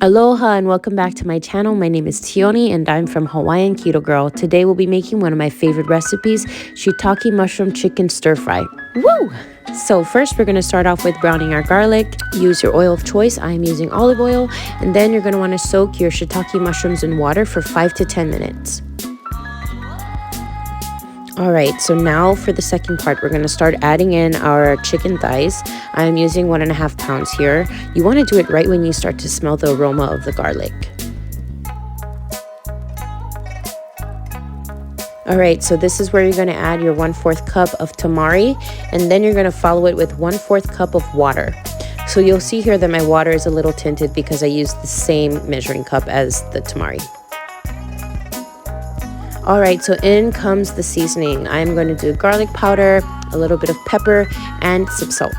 Aloha and welcome back to my channel. My name is Tioni and I'm from Hawaiian Keto Girl. Today we'll be making one of my favorite recipes, Shiitake Mushroom Chicken Stir Fry. Woo! So first we're going to start off with browning our garlic. Use your oil of choice. I'm using olive oil. And then you're going to want to soak your shiitake mushrooms in water for 5 to 10 minutes. Alright, so now for the second part, we're going to start adding in our chicken thighs. I'm using 1.5 pounds here. You want to do it right when you start to smell the aroma of the garlic. Alright, so this is where you're going to add your 1/4 cup of tamari, and then you're going to follow it with 1/4 cup of water. So you'll see here that my water is a little tinted because I used the same measuring cup as the tamari. Alright, so in comes the seasoning. I'm going to do garlic powder, a little bit of pepper, and some salt.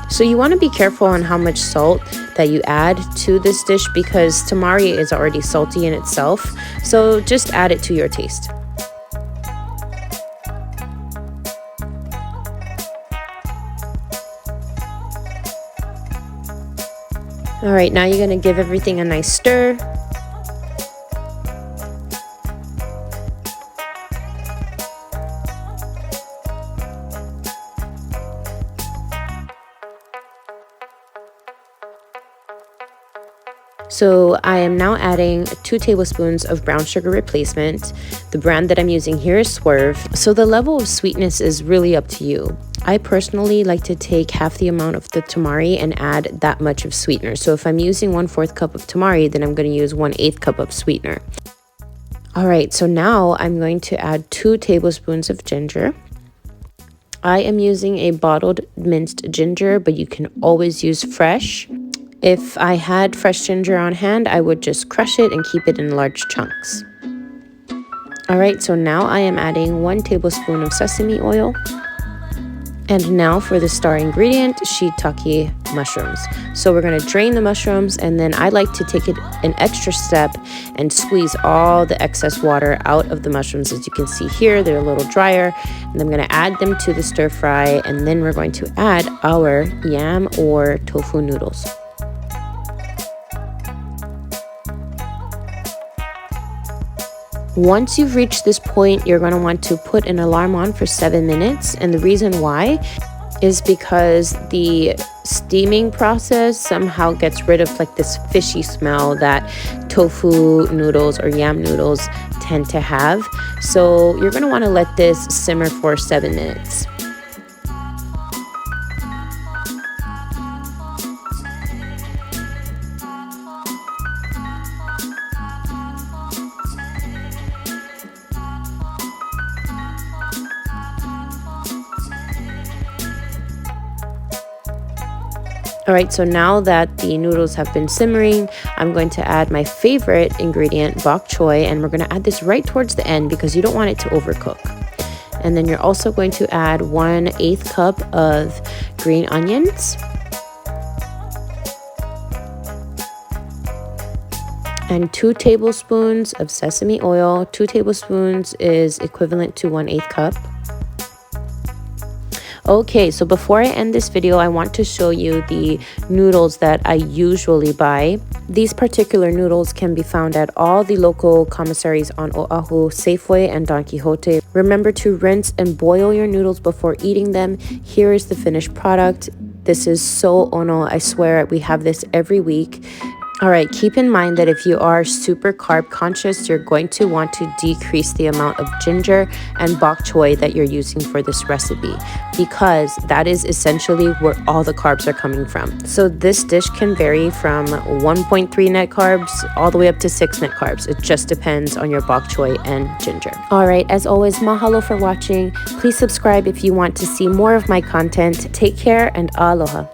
So you want to be careful on how much salt that you add to this dish because tamari is already salty in itself. So just add it to your taste. Alright, now you're going to give everything a nice stir. So I am now adding 2 tablespoons of brown sugar replacement. The brand that I'm using here is Swerve. So the level of sweetness is really up to you. I personally like to take half the amount of the tamari and add that much of sweetener. So if I'm using 1/4 cup of tamari, then I'm going to use 1/8 cup of sweetener. Alright, so now I'm going to add 2 tablespoons of ginger. I am using a bottled minced ginger, but you can always use fresh. If I had fresh ginger on hand, I would just crush it and keep it in large chunks. Alright, so now I am adding 1 tablespoon of sesame oil. And now for the star ingredient, shiitake mushrooms. So we're going to drain the mushrooms, and then I like to take it an extra step and squeeze all the excess water out of the mushrooms. As you can see here, they're a little drier. And I'm going to add them to the stir fry, and then we're going to add our yam or tofu noodles. Once you've reached this point, you're going to want to put an alarm on for 7 minutes. And the reason why is because the steaming process somehow gets rid of like this fishy smell that tofu noodles or yam noodles tend to have. So you're going to want to let this simmer for 7 minutes. Alright, so now that the noodles have been simmering, I'm going to add my favorite ingredient, bok choy, and we're going to add this right towards the end because you don't want it to overcook. And then you're also going to add 1/8 cup of green onions. And 2 tablespoons of sesame oil. 2 tablespoons is equivalent to 1/8 cup. Okay, so before I end this video, I want to show you the noodles that I usually buy. These particular noodles can be found at all the local commissaries on Oahu, Safeway, and Don Quixote. Remember to rinse and boil your noodles before eating them. Here is the finished product. This is so ono. I swear we have this every week. Alright, keep in mind that if you are super carb conscious, you're going to want to decrease the amount of ginger and bok choy that you're using for this recipe because that is essentially where all the carbs are coming from. So this dish can vary from 1.3 net carbs all the way up to 6 net carbs. It just depends on your bok choy and ginger. Alright, as always, mahalo for watching. Please subscribe if you want to see more of my content. Take care and aloha.